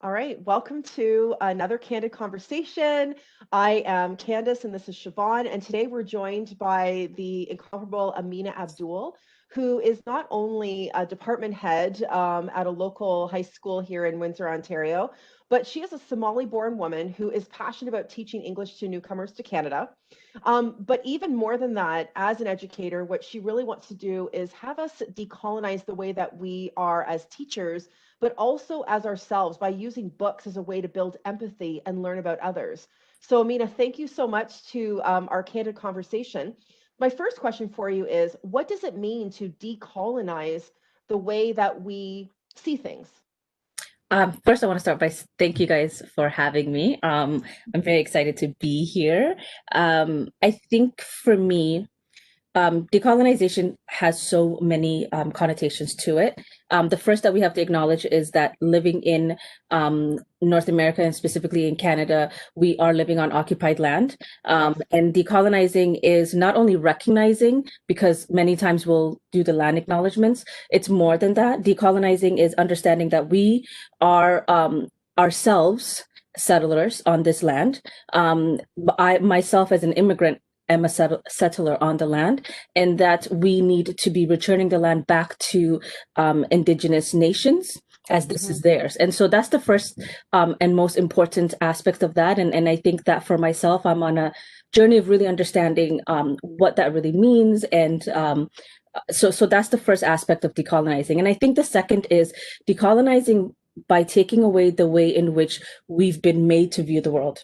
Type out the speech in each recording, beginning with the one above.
All right, welcome to another Candid Conversation. I am Candice and this is Siobhan, and today we're joined by the incomparable Amina Abdulle, who is not only a department head at a local high school here in Windsor, Ontario, but she is a Somali-born woman who is passionate about teaching English to newcomers to Canada. But even more than that, as an educator, what she really wants to do is have us decolonize the way that we are as teachers, but also as ourselves by using books as a way to build empathy and learn about others. So, Amina, thank you so much to our candid conversation. My first question for you is, what does it mean to decolonize the way that we see things? First, I want to start by thank you guys for having me. I'm very excited to be here. I think for me, decolonization has so many connotations to it. The first that we have to acknowledge is that living in North America and specifically in Canada, we are living on occupied land. Yes. And decolonizing is not only recognizing, because many times we'll do the land acknowledgements, it's more than that. Decolonizing is understanding that we are ourselves settlers on this land. I myself as an immigrant am a settler on the land, and that we need to be returning the land back to indigenous nations as this Mm-hmm. is theirs. And so that's the first and most important aspect of that. And I think that for myself, I'm on a journey of really understanding what that really means. And so that's the first aspect of decolonizing. And I think the second is decolonizing by taking away the way in which we've been made to view the world.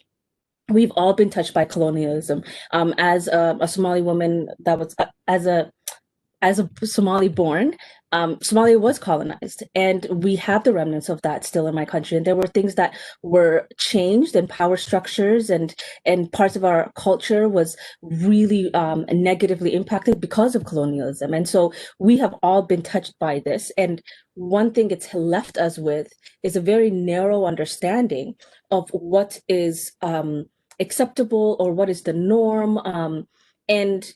We've all been touched by colonialism. As a Somali woman that was as a Somali born, Somalia was colonized, and we have the remnants of that still in my country. And there were things that were changed, and power structures and parts of our culture was really negatively impacted because of colonialism. And so we have all been touched by this. And one thing it's left us with is a very narrow understanding of what is acceptable or what is the norm. And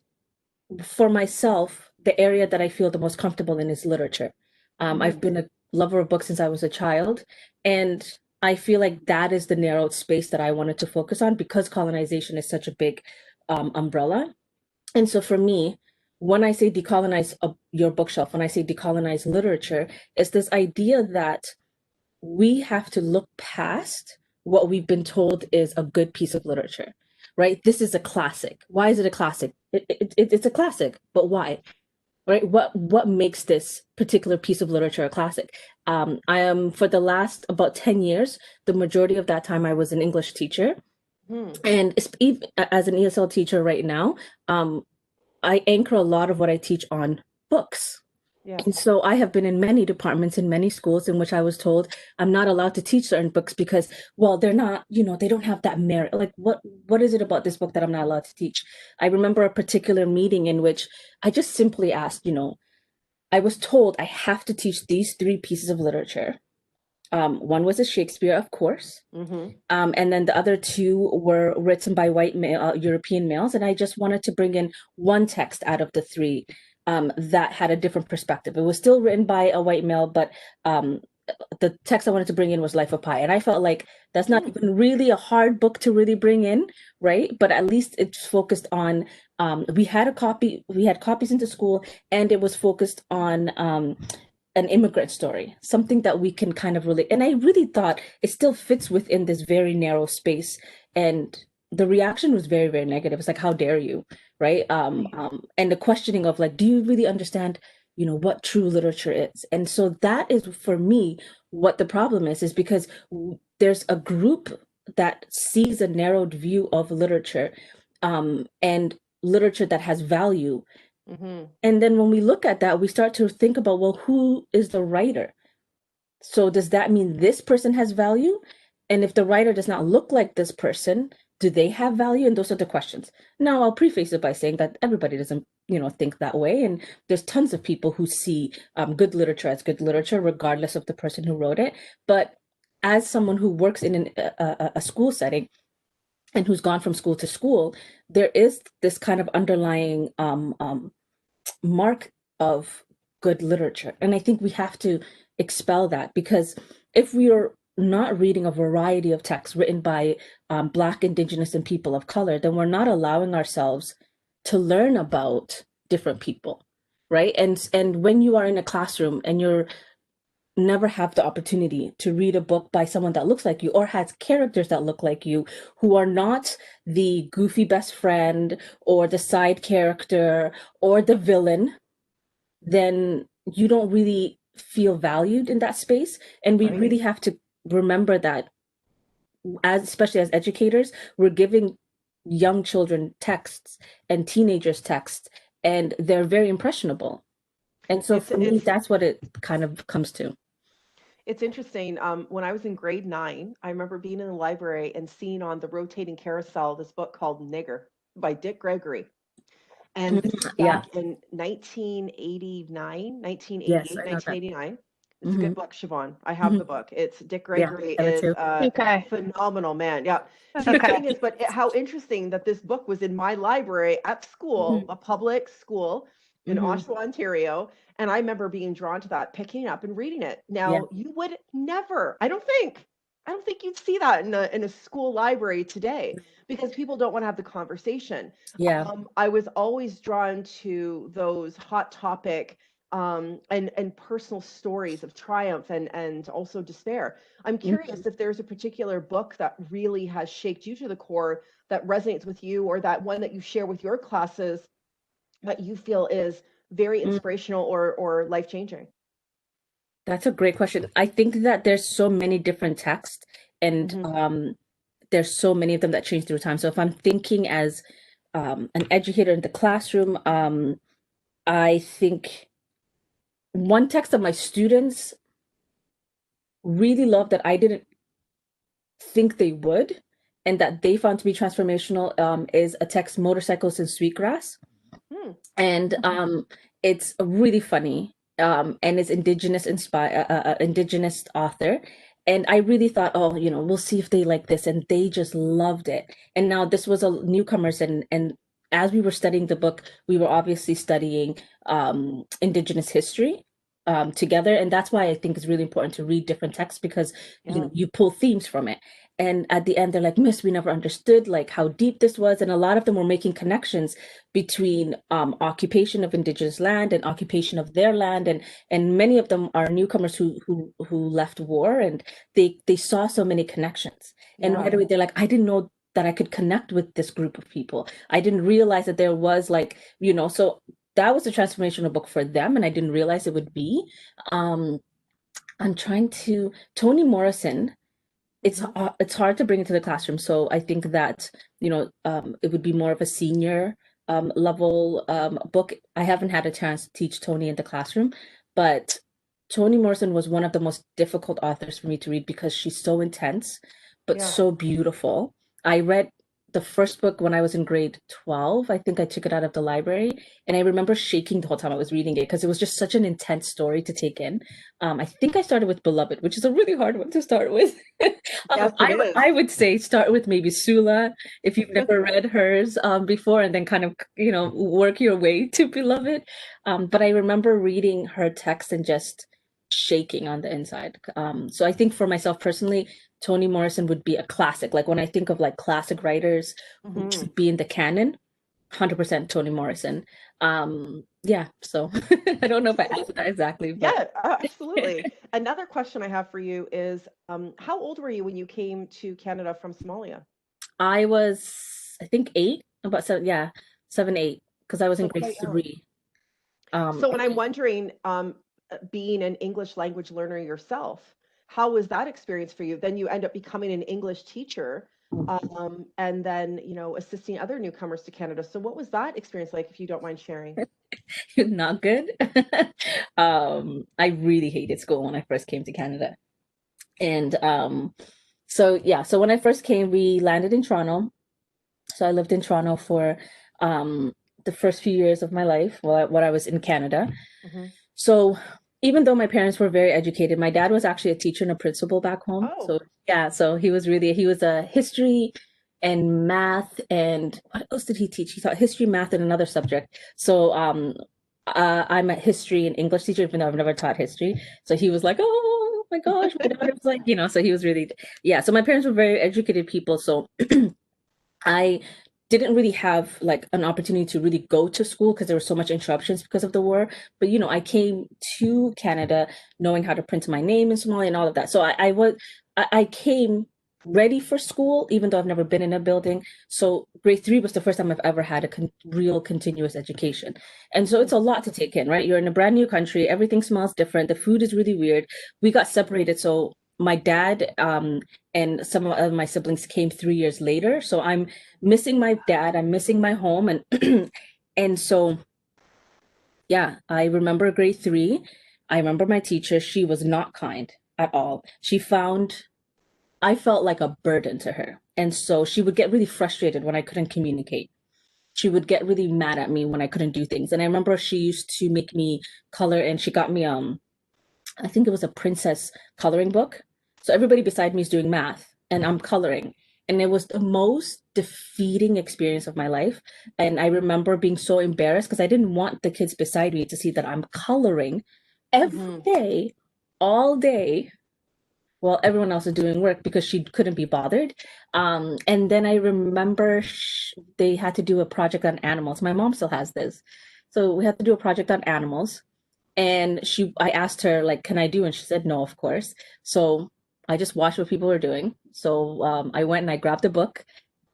for myself, the area that I feel the most comfortable in is literature. I've Mm-hmm. been a lover of books since I was a child, and I feel like that is the narrowed space that I wanted to focus on because colonization is such a big umbrella. And so for me, when I say decolonize your bookshelf, when I say decolonize literature, it's this idea that we have to look past what we've been told is a good piece of literature, right? This is a classic. Why is it a classic? It's a classic, but why? Right? What makes this particular piece of literature a classic? I am for the last about 10 years, the majority of that time I was an English teacher. Hmm. And even as an ESL teacher right now, I anchor a lot of what I teach on books. Yes. And so I have been in many departments in many schools in which I was told I'm not allowed to teach certain books because, well, they're not, they don't have that merit. Like what is it about this book that I'm not allowed to teach? I remember a particular meeting in which I just simply asked, I was told I have to teach these three pieces of literature. One was a Shakespeare, of course. Mm-hmm. And then the other two were written by white male, European males. And I just wanted to bring in one text out of the three that had a different perspective. It was still written by a white male, but um, the text I wanted to bring in was Life of Pi. And I felt like that's not Hmm. even really a hard book to really bring in, right? But at least it's focused on, we had copies into school, and it was focused on an immigrant story, something that we can kind of relate. And I really thought it still fits within this very narrow space. And the reaction was very, very negative. It's like, how dare you, right? And the questioning of like, do you really understand, what true literature is? And so that is for me what the problem is because there's a group that sees a narrowed view of literature, and literature that has value, Mm-hmm. and then when we look at that, we start to think about, well, who is the writer? So does that mean this person has value? And if the writer does not look like this person, do they have value? And those are the questions. Now, I'll preface it by saying that everybody doesn't, think that way. And there's tons of people who see good literature as good literature, regardless of the person who wrote it. But as someone who works in a school setting and who's gone from school to school, there is this kind of underlying mark of good literature. And I think we have to expel that because if we are not reading a variety of texts written by Black, Indigenous, and people of color, then we're not allowing ourselves to learn about different people, right? And when you are in a classroom and you're never have the opportunity to read a book by someone that looks like you or has characters that look like you, who are not the goofy best friend or the side character or the villain, then you don't really feel valued in that space. And we really have to remember that, especially as educators, we're giving young children texts and teenagers texts, and they're very impressionable. And so for me, that's what it kind of comes to. It's interesting. When I was in grade 9, I remember being in the library and seeing on the rotating carousel this book called Nigger by Dick Gregory. And this was back in 1989, 1988, 1989. It's a good book, Siobhan. I have the book. It's Dick Gregory is a phenomenal man. Yeah. See, the thing is, but how interesting that this book was in my library at school, a public school in Oshawa, Ontario. And I remember being drawn to that, picking it up and reading it. Now, you would never, I don't think you'd see that in a school library today, because people don't want to have the conversation. I was always drawn to those hot topic and personal stories of triumph and also despair. I'm curious if there's a particular book that really has shaped you to the core, that resonates with you, or that one that you share with your classes that you feel is very inspirational or life-changing. That's a great question. I think that there's so many different texts, and there's so many of them that change through time. So if I'm thinking as an educator in the classroom, I think one text that my students really loved that I didn't think they would, and that they found to be transformational, is a text, Motorcycles and Sweetgrass. And it's really funny, and it's Indigenous Indigenous author. And I really thought, oh, we'll see if they like this, and they just loved it. And now this was a newcomers, and as we were studying the book, we were obviously studying Indigenous history together, and that's why I think it's really important to read different texts, because you pull themes from it. And at the end, they're like, Miss, we never understood like how deep this was. And a lot of them were making connections between occupation of Indigenous land and occupation of their land. And many of them are newcomers who left war, and they saw so many connections. And right away, they're like, I didn't know that I could connect with this group of people. I didn't realize that there was like, so that was a transformational book for them, and I didn't realize it would be. I'm trying to, Toni Morrison, it's hard to bring into the classroom. So I think that, it would be more of a senior level book. I haven't had a chance to teach Toni in the classroom, but Toni Morrison was one of the most difficult authors for me to read, because she's so intense, but so beautiful. I read the first book when I was in grade 12. I think I took it out of the library, and I remember shaking the whole time I was reading it, because it was just such an intense story to take in. I think I started with Beloved, which is a really hard one to start with. I would say start with maybe Sula, if you've never read hers before, and then kind of, work your way to Beloved. But I remember reading her text and just shaking on the inside. So I think for myself personally, Toni Morrison would be a classic. Like when I think of like classic writers who should be in the canon, 100% Toni Morrison. So I don't know if I answered that exactly. But... Yeah, absolutely. Another question I have for you is, how old were you when you came to Canada from Somalia? I was, I think 8, about 7, 8, because I was in grade 3. So when I'm wondering, being an English language learner yourself, how was that experience for you? Then you end up becoming an English teacher, and then, assisting other newcomers to Canada. So what was that experience like, if you don't mind sharing? Not good. I really hated school when I first came to Canada. And so when I first came, we landed in Toronto. So I lived in Toronto for the first few years of my life while I was in Canada. So even though my parents were very educated, my dad was actually a teacher and a principal back home. So he was a history and math, and what else did he teach? He taught history, math, and another subject. So I'm a history and English teacher, even though I've never taught history. So he was like, oh, my gosh, my daughter's like, so he was really, yeah. So my parents were very educated people. So I didn't really have like an opportunity to really go to school because there were so much interruptions because of the war. But I came to Canada knowing how to print my name in Somalia and all of that. So I came ready for school, even though I've never been in a building. So grade 3 was the first time I've ever had a real continuous education. And so it's a lot to take in, right? You're in a brand new country, everything smells different, the food is really weird. We got separated, so my dad and some of my siblings came 3 years later. So I'm missing my dad, I'm missing my home, and and so yeah, I remember grade 3. I remember my teacher. She was not kind at all. I felt like a burden to her. And so she would get really frustrated when I couldn't communicate. She would get really mad at me when I couldn't do things. And I remember she used to make me color, and she got me I think it was a princess coloring book. So everybody beside me is doing math and I'm coloring. And it was the most defeating experience of my life. And I remember being so embarrassed because I didn't want the kids beside me to see that I'm coloring every day, all day, while everyone else is doing work because she couldn't be bothered. And then I remember they had to do a project on animals. My mom still has this. So we had to do a project on animals. And I asked her, like, can I do? And she said, no, of course. So I just watched what people were doing. So I went and I grabbed a book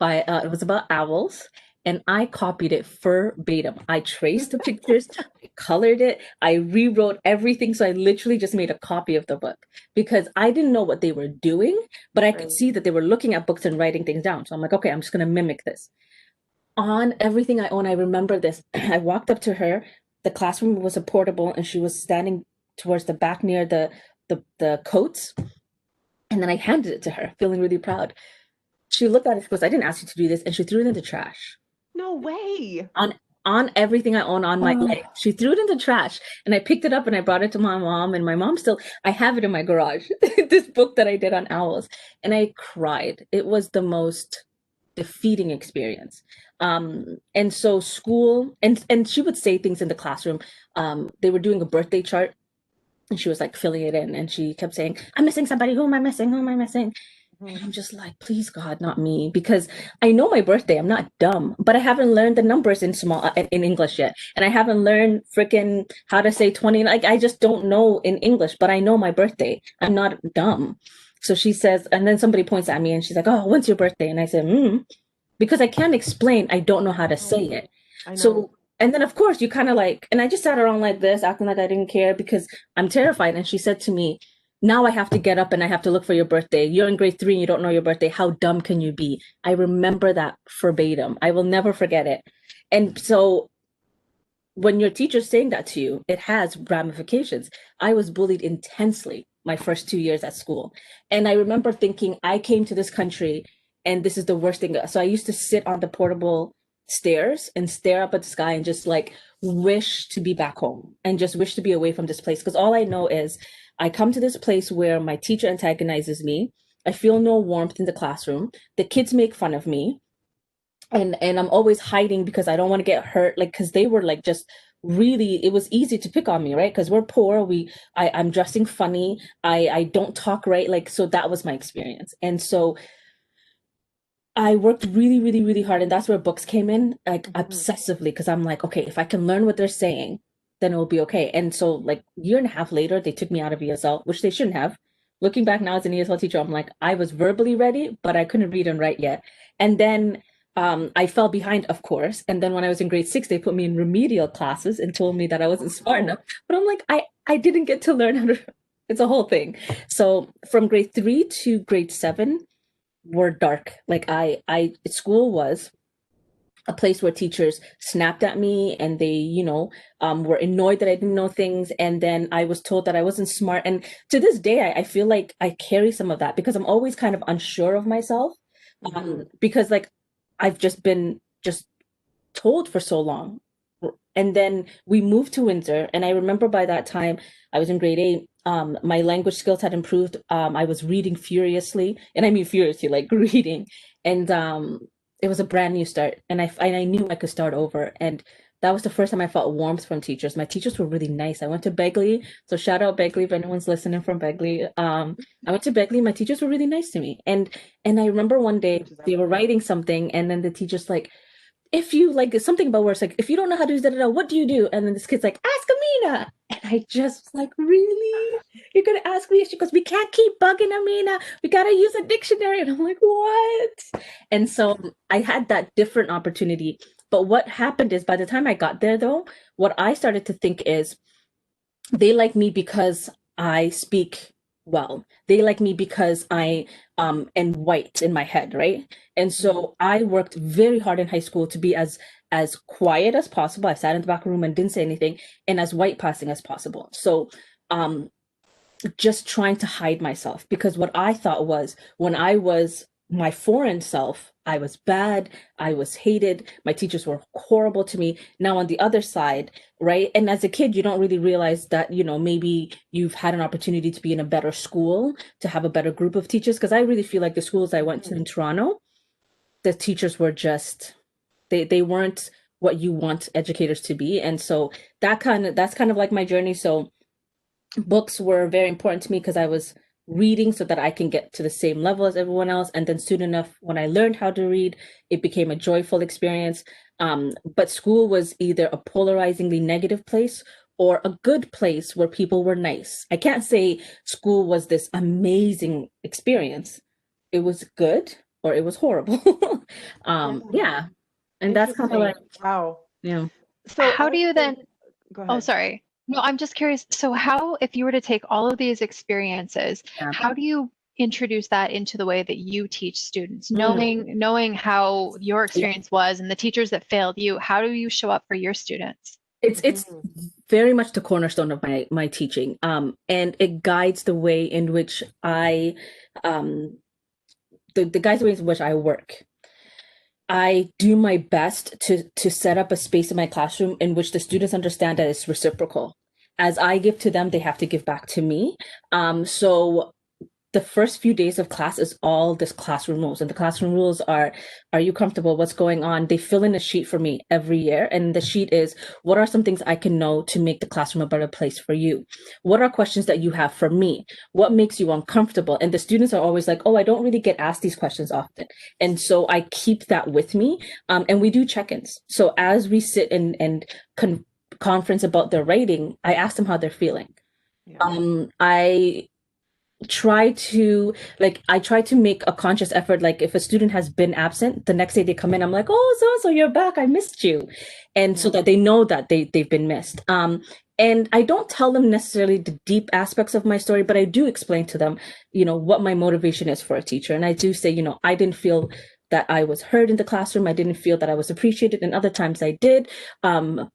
it was about owls, and I copied it verbatim. I traced the pictures, I colored it, I rewrote everything. So I literally just made a copy of the book because I didn't know what they were doing, but I could see that they were looking at books and writing things down. So I'm like, okay, I'm just going to mimic this. On everything I own, I remember this. I walked up to her. The classroom was a portable, and she was standing towards the back near the coats. And then I handed it to her, feeling really proud. She looked at it, she goes, I didn't ask you to do this, and she threw it in the trash. No way. On everything I own on my life. She threw it in the trash, and I picked it up and I brought it to my mom, and my mom I have it in my garage, this book that I did on owls. And I cried. It was the most defeating experience. And so school, and she would say things in the classroom. They were doing a birthday chart, and she was like filling it in, and she kept saying, I'm missing somebody. Who am I missing? Who am I missing? And I'm just like, please God, not me, because I know my birthday. I'm not dumb, but I haven't learned the numbers in English yet, and I haven't learned freaking how to say 20. Like I just don't know in English, but I know my birthday. I'm not dumb. So she says, and then somebody points at me, and she's like, oh, when's your birthday? And I said, because I can't explain. I don't know how to say it. So, and then of course you kind of like, and I just sat around like this, acting like I didn't care because I'm terrified. And she said to me, now I have to get up and I have to look for your birthday. You're in grade 3 and you don't know your birthday. How dumb can you be? I remember that verbatim. I will never forget it. And so when your teacher's saying that to you, it has ramifications. I was bullied intensely my first 2 years at school. And I remember thinking, I came to this country and this is the worst thing. So I used to sit on the portable stairs and stare up at the sky and just like wish to be back home and just wish to be away from this place. Because all I know is I come to this place where my teacher antagonizes me. I feel no warmth in the classroom. The kids make fun of me. And I'm always hiding because I don't want to get hurt. Like, because they were like just really, it was easy to pick on me, right? Because we're poor. I'm dressing funny. I don't talk right. Like, so that was my experience. And so I worked really, really, really hard. And that's where books came in, like obsessively, because I'm like, okay, if I can learn what they're saying, then it will be okay. And so like a year and a half later, they took me out of ESL, which they shouldn't have. Looking back now as an ESL teacher, I'm like, I was verbally ready, but I couldn't read and write yet. And then I fell behind, of course. And then when I was in grade 6, they put me in remedial classes and told me that I wasn't smart enough. But I'm like, I didn't get to learn how to, it's a whole thing. So from grade 3 to grade 7 were dark. Like school was a place where teachers snapped at me and they, were annoyed that I didn't know things. And then I was told that I wasn't smart. And to this day, I feel like I carry some of that because I'm always kind of unsure of myself. Because like I've just been told for so long. And then we moved to Windsor. And I remember by that time I was in grade 8. My language skills had improved. I was reading furiously, and I mean furiously, like reading. And it was a brand new start. And I knew I could start over. And that was the first time I felt warmth from teachers. My teachers were really nice. I went to Begley, so shout out Begley if anyone's listening from Begley. I went to Begley. My teachers were really nice to me, and I remember one day they were writing something, and then the teacher's like, if you like something about words, like if you don't know how to do that, what do you do? And then this kid's like, ask Amina. And I just like, really? You're gonna ask me? She goes, we can't keep bugging Amina. We gotta use a dictionary. And I'm like, what? And so I had that different opportunity. But what happened is by the time I got there though, what I started to think is they like me because I speak well. They like me because I am white in my head, right? And so I worked very hard in high school to be as quiet as possible. I sat in the back room and didn't say anything, and as white passing as possible. So just trying to hide myself, because what I thought was when I was my foreign self, I was bad, I was hated, my teachers were horrible to me. Now on the other side, right? And as a kid, you don't really realize that, you know, maybe you've had an opportunity to be in a better school, to have a better group of teachers. Because I really feel like the schools I went to in Toronto, the teachers were just, they weren't what you want educators to be. And so that's kind of like my journey. So books were very important to me because I was reading so that I can get to the same level as everyone else. And then soon enough, when I learned how to read, it became a joyful experience. But school was either a polarizingly negative place or a good place where people were nice. I can't say school was this amazing experience. It was good or it was horrible. Yeah. And that's kind of like, wow. yeah. So how do you then, go ahead. oh, sorry. No, I'm just curious. So how, if you were to take all of these experiences, how do you introduce that into the way that you teach students, knowing how your experience was and the teachers that failed you, how do you show up for your students? It's very much the cornerstone of my teaching, and it guides the way in which I the guides the way in which I work. I do my best to set up a space in my classroom in which the students understand that it's reciprocal. As I give to them, they have to give back to me. So the first few days of class is all this classroom rules, and the classroom rules are you comfortable? What's going on? They fill in a sheet for me every year, and the sheet is, what are some things I can know to make the classroom a better place for you? What are questions that you have for me? What makes you uncomfortable? And the students are always like, oh, I don't really get asked these questions often. And so I keep that with me, and we do check-ins. So as we sit and conference about their writing, I ask them how they're feeling. I try to make a conscious effort. Like if a student has been absent, the next day they come in, I'm like, oh, so you're back, I missed you. And so that they know that they've been missed. And I don't tell them necessarily the deep aspects of my story, but I do explain to them, you know, what my motivation is for a teacher. And I do say, you know, I didn't feel that I was heard in the classroom. I didn't feel that I was appreciated, and other times I did.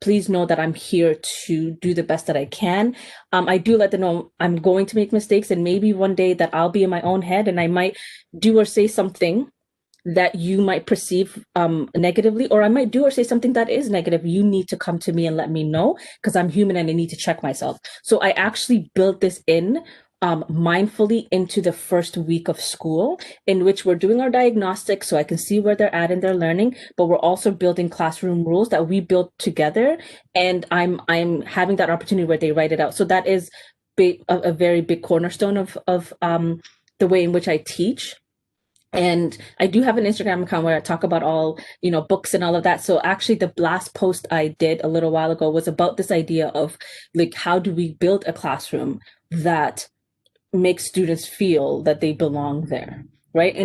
Please know that I'm here to do the best that I can. I do let them know I'm going to make mistakes, and maybe one day that I'll be in my own head and I might do or say something that you might perceive negatively, or I might do or say something that is negative. You need to come to me and let me know, because I'm human and I need to check myself. So I actually built this in mindfully into the first week of school, in which we're doing our diagnostics so I can see where they're at in their learning, but we're also building classroom rules that we built together, and I'm having that opportunity where they write it out. So that is a very big cornerstone of the way in which I teach. And I do have an Instagram account where I talk about all, you know, books and all of that. So actually the last post I did a little while ago was about this idea of like, how do we build a classroom that make students feel that they belong there, right?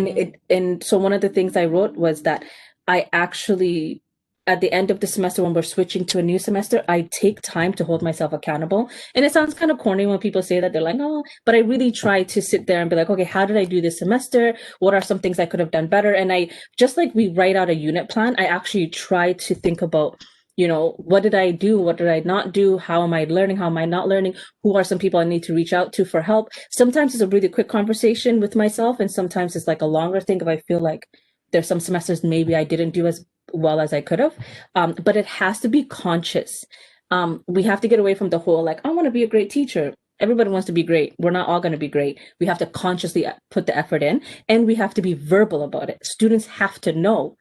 And so one of the things I wrote was that I actually, at the end of the semester, when we're switching to a new semester, I take time to hold myself accountable. And it sounds kind of corny when people say that, they're like, oh, but I really try to sit there and be like, okay, how did I do this semester? What are some things I could have done better? And I, just like we write out a unit plan, I actually try to think about, you know, what did I do? What did I not do? How am I learning? How am I not learning? Who are some people I need to reach out to for help? Sometimes it's a really quick conversation with myself, and sometimes it's like a longer thing if I feel like there's some semesters maybe I didn't do as well as I could have. But it has to be conscious. We have to get away from the whole, like, I want to be a great teacher. Everybody wants to be great. We're not all going to be great. We have to consciously put the effort in, and we have to be verbal about it. Students have to know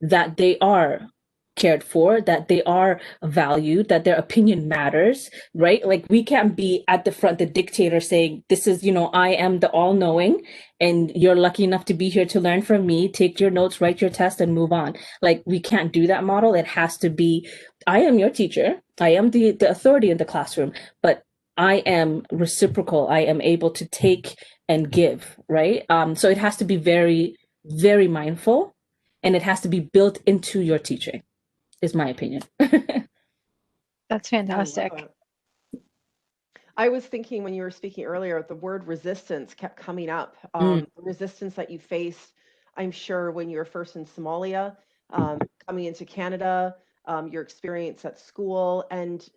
that they are cared for, that they are valued, that their opinion matters, right? Like we can't be at the front, the dictator saying, this is, I am the all-knowing and you're lucky enough to be here to learn from me, take your notes, write your test and move on. Like we can't do that model. It has to be, I am your teacher. I am the authority in the classroom, but I am reciprocal. I am able to take and give, right? So it has to be very, very mindful, and it has to be built into your teaching, is my opinion. That's fantastic. I was thinking when you were speaking earlier, the word resistance kept coming up. The resistance that you faced, I'm sure, when you were first in Somalia, coming into Canada, your experience at school, and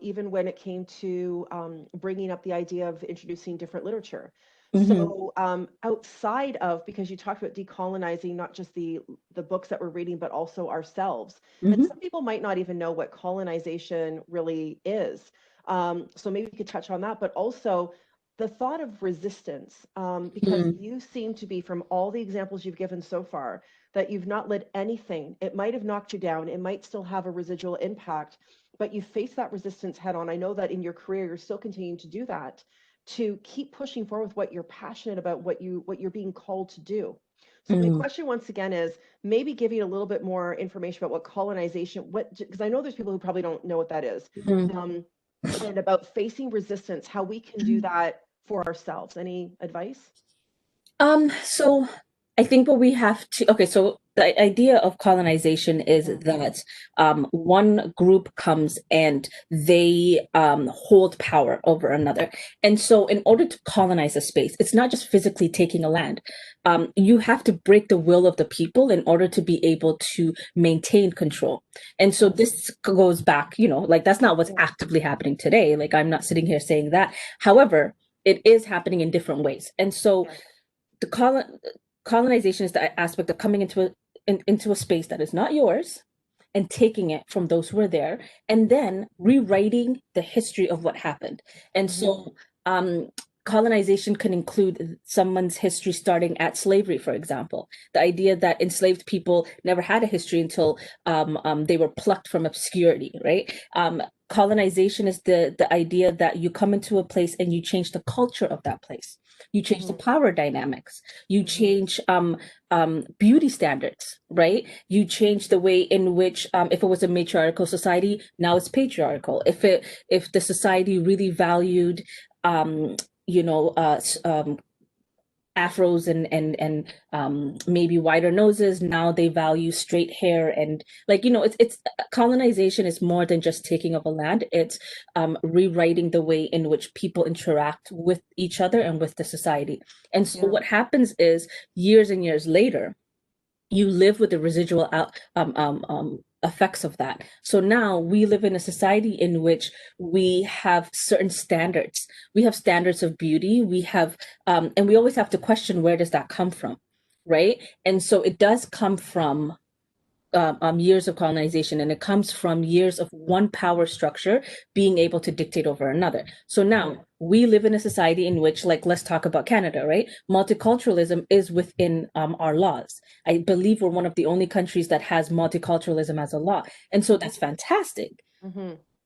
even when it came to bringing up the idea of introducing different literature. So outside of, because you talked about decolonizing, not just the books that we're reading, but also ourselves. And some people might not even know what colonization really is. So maybe you could touch on that, but also the thought of resistance, because you seem to be, from all the examples you've given so far, that you've not let anything, it might have knocked you down, it might still have a residual impact, but you face that resistance head on. I know that in your career, you're still continuing to do that, to keep pushing forward with what you're passionate about, what you're being called to do. So my question once again is maybe giving a little bit more information about what colonization, because I know there's people who probably don't know what that is, and about facing resistance, how we can do that for ourselves. Any advice? So I think what we have to, okay, so the idea of colonization is that one group comes and they hold power over another. And so in order to colonize a space, it's not just physically taking a land. You have to break the will of the people in order to be able to maintain control. And so this goes back, like that's not what's actively happening today. Like I'm not sitting here saying that. However, it is happening in different ways. And so the colonization is the aspect of coming into a space that is not yours and taking it from those who are there, and then rewriting the history of what happened. And so colonization can include someone's history starting at slavery, for example. The idea that enslaved people never had a history until they were plucked from obscurity, right? Colonization is the idea that you come into a place and you change the culture of that place. You change the power dynamics. You change beauty standards, right? You change the way in which, if it was a matriarchal society, now it's patriarchal. If the society really valued, afros and maybe wider noses, now they value straight hair. And it's colonization is more than just taking of a land. It's rewriting the way in which people interact with each other and with the society. And so what happens is, years and years later, you live with the residual effects of that. So now we live in a society in which we have certain standards. We have standards of beauty. We have, and we always have to question, where does that come from, right? And so it does come from years of colonization, and it comes from years of one power structure being able to dictate over another. So now we live in a society in which, like, let's talk about Canada, right? Multiculturalism is within our laws. I believe we're one of the only countries that has multiculturalism as a law. And so that's fantastic.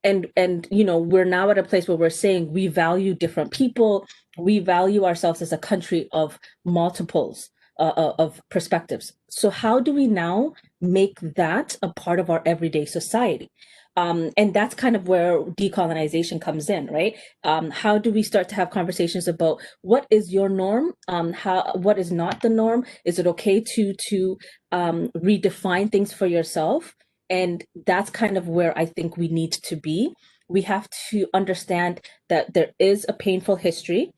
And we're now at a place where we're saying we value different people. We value ourselves as a country of multiples of perspectives. So how do we now make that a part of our everyday society? And that's kind of where decolonization comes in, right? How do we start to have conversations about what is your norm? What is not the norm? Is it okay to redefine things for yourself? And that's kind of where I think we need to be. We have to understand that there is a painful history,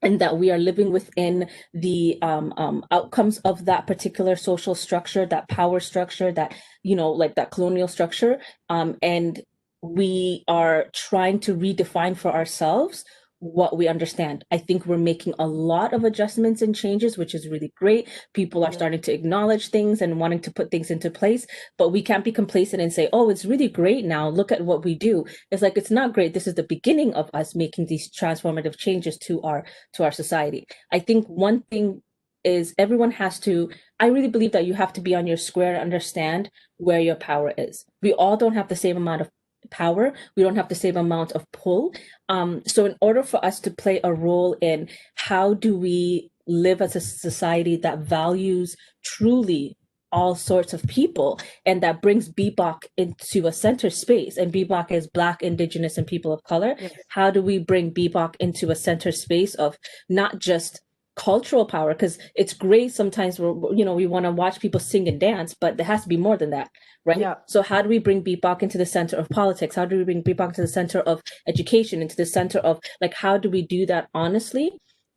and that we are living within the outcomes of that particular social structure, that power structure, that, like that colonial structure. And we are trying to redefine for ourselves what we understand. I think we're making a lot of adjustments and changes, which is really great. People are starting to acknowledge things and wanting to put things into place, but we can't be complacent and say, oh, it's really great now, look at what we do. It's like, it's not great. This is the beginning of us making these transformative changes to our society. I think one thing is everyone has to, I really believe that you have to be on your square and understand where your power is. We all don't have the same amount of power. We don't have the same amount of pull. So in order for us to play a role in how do we live as a society that values truly all sorts of people and that brings BIPOC into a center space, and BIPOC is Black, Indigenous, and people of color. Yes. How do we bring BIPOC into a center space of not just cultural power? Because it's great sometimes we want to watch people sing and dance, but there has to be more than that, right? Yeah. So how do we bring BIPOC into the center of politics? How do we bring BIPOC to the center of education, into the center of, like, how do we do that honestly?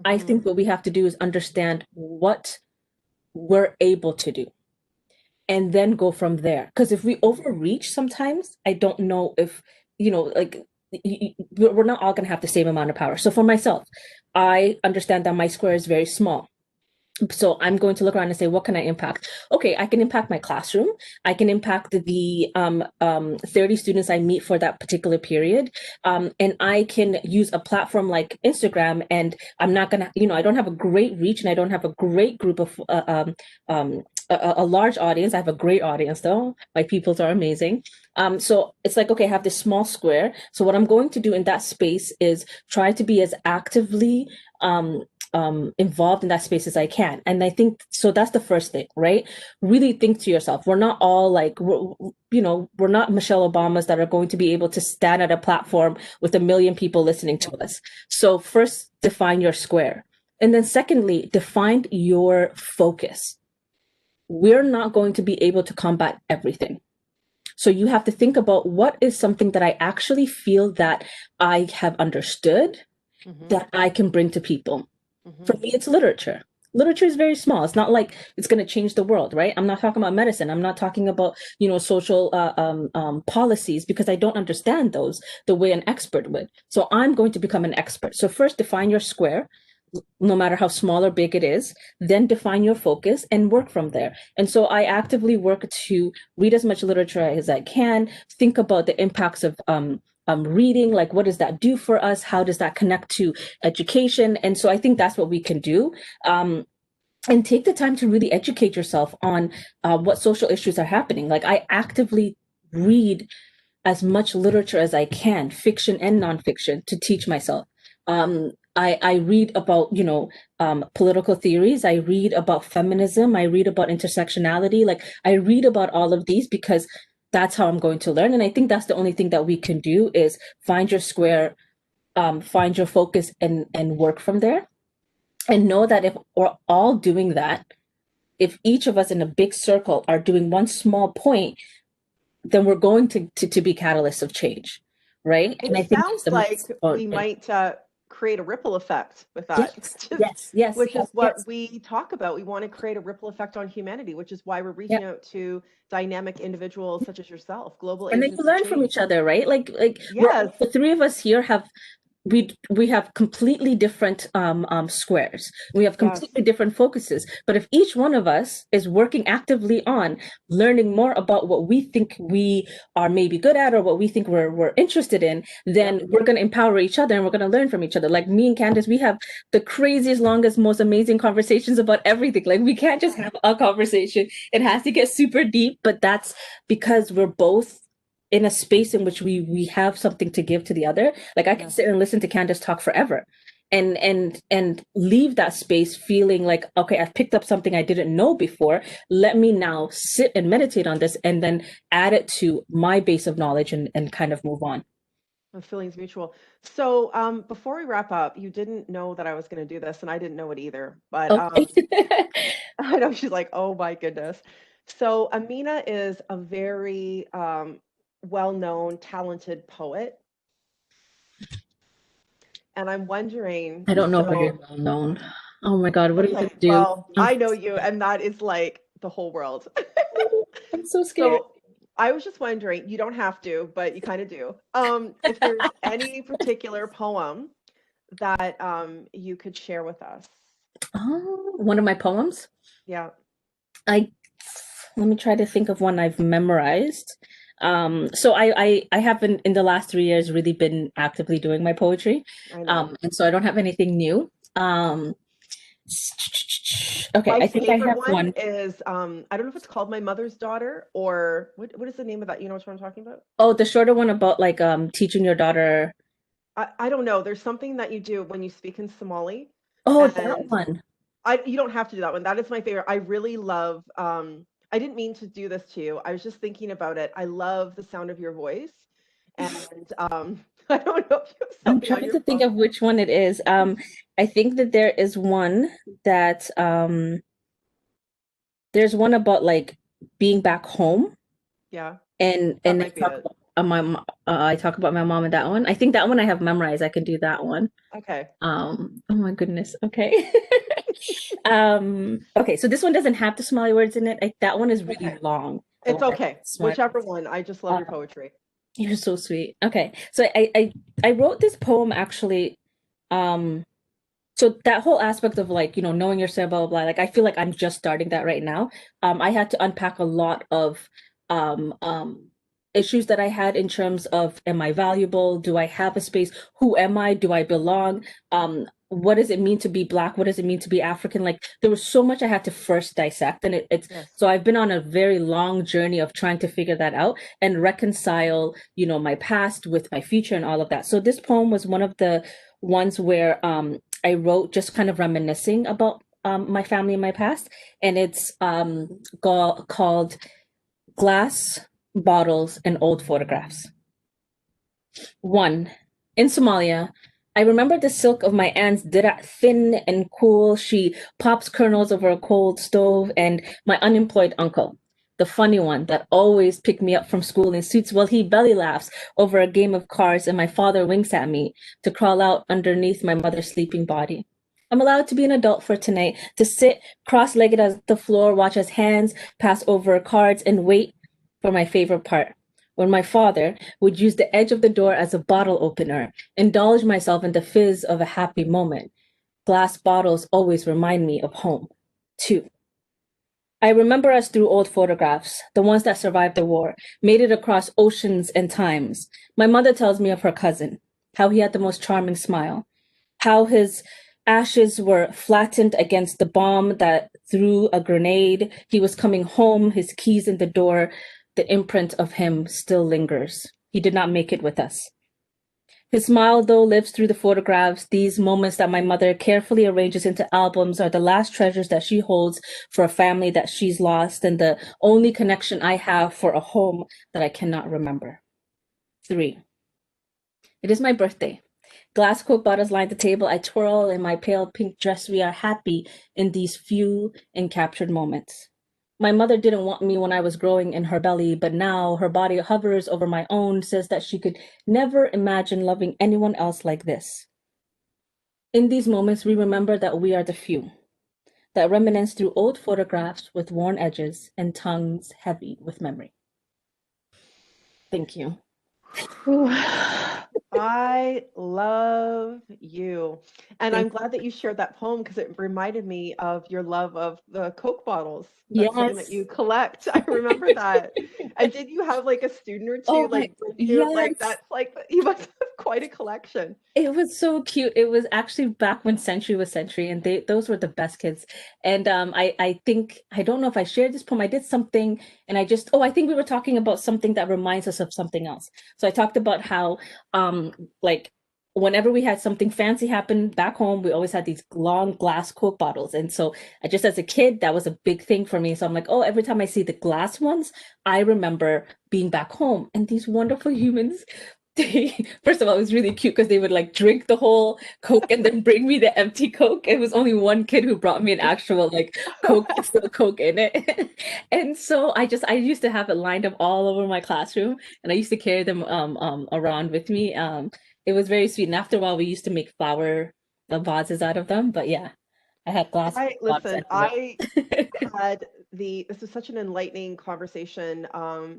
I think what we have to do is understand what we're able to do and then go from there. Because if we overreach sometimes, I don't know if, like, we're not all going to have the same amount of power. So for myself, I understand that my square is very small. So I'm going to look around and say, what can I impact? Okay, I can impact my classroom. I can impact the 30 students I meet for that particular period. And I can use a platform like Instagram, and I'm not going to, I don't have a great reach and I don't have a great group of, a large audience. I have a great audience though. My peoples are amazing. So it's like, okay, I have this small square. So what I'm going to do in that space is try to be as actively involved in that space as I can. And I think, so that's the first thing, right? Really think to yourself. We're not all like, we're not Michelle Obamas that are going to be able to stand at a platform with 1 million people listening to us. So first, define your square. And then secondly, define your focus. We're not going to be able to combat everything. So you have to think about what is something that I actually feel that I have understood that I can bring to people. For me, it's literature. Literature is very small. It's not like it's going to change the world, right? I'm not talking about medicine. I'm not talking about, social policies, because I don't understand those the way an expert would. So I'm going to become an expert. So first, define your square, no matter how small or big it is, then define your focus and work from there. And so I actively work to read as much literature as I can, think about the impacts of reading, like what does that do for us? How does that connect to education? And so I think that's what we can do. And take the time to really educate yourself on what social issues are happening. Like, I actively read as much literature as I can, fiction and nonfiction, to teach myself. I read about, political theories. I read about feminism. I read about intersectionality. Like, I read about all of these because that's how I'm going to learn. And I think that's the only thing that we can do is find your square, find your focus, and work from there. And know that if we're all doing that, if each of us in a big circle are doing one small point, then we're going to be catalysts of change, right? It and I think sounds like we might create a ripple effect with that. Yes. Which is what we talk about. We want to create a ripple effect on humanity, which is why we're reaching out to dynamic individuals such as yourself, global and agents. then you learn from each other, right? Like yes. The three of us here have we have completely different squares. We have completely different focuses. But if each one of us is working actively on learning more about what we think we are maybe good at, or what we think we're interested in, then we're going to empower each other and we're going to learn from each other. Like me and Candice, we have the craziest, longest, most amazing conversations about everything. Like, we can't just have a conversation. It has to get super deep, but that's because we're both in a space in which we have something to give to the other. Like, I can sit and listen to Candice talk forever and leave that space feeling like, okay, I've picked up something I didn't know before. Let me now sit and meditate on this and then add it to my base of knowledge and kind of move on. Feelings mutual. So before we wrap up, you didn't know that I was going to do this, and I didn't know it either. But I know she's like, oh my goodness. So Amina is a very well-known, talented poet. And I'm wondering. I don't know if you're well-known. Oh my God, what are you going to do? Well, I know you, and that is like the whole world. I'm so scared. So I was just wondering, you don't have to, but you kind of do. If there's any particular poem that you could share with us. Oh, one of my poems? Yeah. Let me try to think of one I've memorized. So I haven't in the last 3 years really been actively doing my poetry. And so I don't have anything new. gosh. Okay, My I think I favorite have one one. is I don't know if it's called My Mother's Daughter or what is the name of that? You know which one I'm talking about? Oh, the shorter one about like teaching your daughter. I don't know. There's something that you do when you speak in Somali, Oh, that and one. you don't have to do that one. That is my favorite. I really love I didn't mean to do this to you. I was just thinking about it. I love the sound of your voice. And I don't know if you have I'm something on trying your to think phone. of which one it is. I think that there is one that there's one about like being back home, Yeah, that and might be it. I talk about my mom in that one. I think that one I have memorized. I can do that one. Okay. Oh my goodness. Okay. Okay, so this one doesn't have the Somali words in it. That one is really Okay. long. The It's one that okay. smart. Whichever one. I just love your poetry. You're so sweet. Okay. So I wrote this poem actually. Um, so that whole aspect of like, knowing yourself, blah, blah, blah, like I feel like I'm just starting that right now. I had to unpack a lot of um um issues that I had in terms of, am I valuable? Do I have a space? Who am I? Do I belong? What does it mean to be Black? What does it mean to be African? Like there was so much I had to first dissect, and it's Yes. so I've been on a very long journey of trying to figure that out and reconcile, my past with my future and all of that. So this poem was one of the ones where I wrote just kind of reminiscing about my family and my past, and it's called Glass Bottles and Old Photographs. 1. In Somalia, I remember the silk of my aunt's dirah, thin and cool. She pops kernels over a cold stove, and my unemployed uncle, the funny one that always picked me up from school in suits, while he belly laughs over a game of cards, and my father winks at me to crawl out underneath my mother's sleeping body. I'm allowed to be an adult for tonight, to sit cross-legged on the floor, watch as hands pass over cards, and wait for my favorite part, when my father would use the edge of the door as a bottle opener, indulge myself in the fizz of a happy moment. Glass bottles always remind me of home. 2. I remember us through old photographs, the ones that survived the war, made it across oceans and times. My mother tells me of her cousin, how he had the most charming smile, how his ashes were flattened against the bomb that threw a grenade. He was coming home, his keys in the door. The imprint of him still lingers. He did not make it with us. His smile, though, lives through the photographs. These moments that my mother carefully arranges into albums are the last treasures that she holds for a family that she's lost, and the only connection I have for a home that I cannot remember. 3. It is my birthday. Glass Coke bottles line the table. I twirl in my pale pink dress. We are happy in these few and captured moments. My mother didn't want me when I was growing in her belly, but now her body hovers over my own, says that she could never imagine loving anyone else like this. In these moments, we remember that we are the few, that reminisce through old photographs with worn edges and tongues heavy with memory. Thank you. I love you. And I'm Thank glad that you shared that poem because it reminded me of your love of the Coke bottles. That's something that Yes. you collect. I remember that. And did you have like a student or Oh two my, like bring you like yes. that's like you must have quite a collection. It was so cute. It was actually back when Century was Century, and those were the best kids. And I think, I don't know if I shared this poem. I did something, and I think we were talking about something that reminds us of something else. So I talked about how like whenever we had something fancy happen back home, we always had these long glass Coke bottles. And so I just, as a kid, that was a big thing for me. So I'm like, oh, every time I see the glass ones, I remember being back home, and these wonderful humans, first of all, it was really cute because they would like drink the whole Coke and then bring me the empty Coke. It was only one kid who brought me an actual like Coke with still Coke in it. And so I used to have it lined up all over my classroom, and I used to carry them around with me. It was very sweet. And after a while we used to make flower vases out of them. But yeah, I had glass bottles everywhere. I had this was such an enlightening conversation,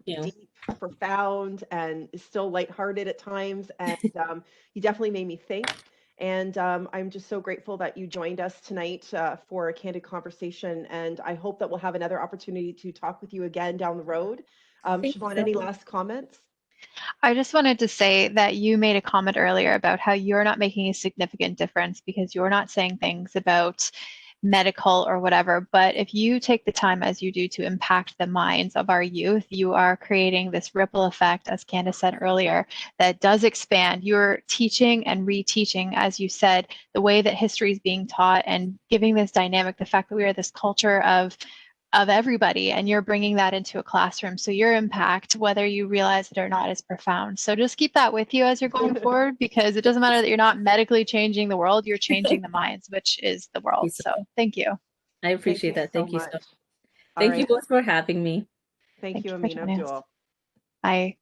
Yeah. deep, profound, and still lighthearted at times. And you definitely made me think. And I'm just so grateful that you joined us tonight for a candid conversation. And I hope that we'll have another opportunity to talk with you again down the road. Thank you Siobhan, so any much. last comments? I just wanted to say that you made a comment earlier about how you're not making a significant difference because you're not saying things about medical or whatever. But if you take the time as you do to impact the minds of our youth, you are creating this ripple effect, as Candace said earlier, that does expand. You're teaching and reteaching, as you said, the way that history is being taught and giving this dynamic, the fact that we are this culture of everybody, and you're bringing that into a classroom. So your impact, whether you realize it or not, is profound. So just keep that with you as you're going forward, because it doesn't matter that you're not medically changing the world, you're changing the minds, which is the world. So thank you. I appreciate that. Thank you so much. All Thank you right. both for having me. Thank you, for Amina joining us. Abdulle. Bye.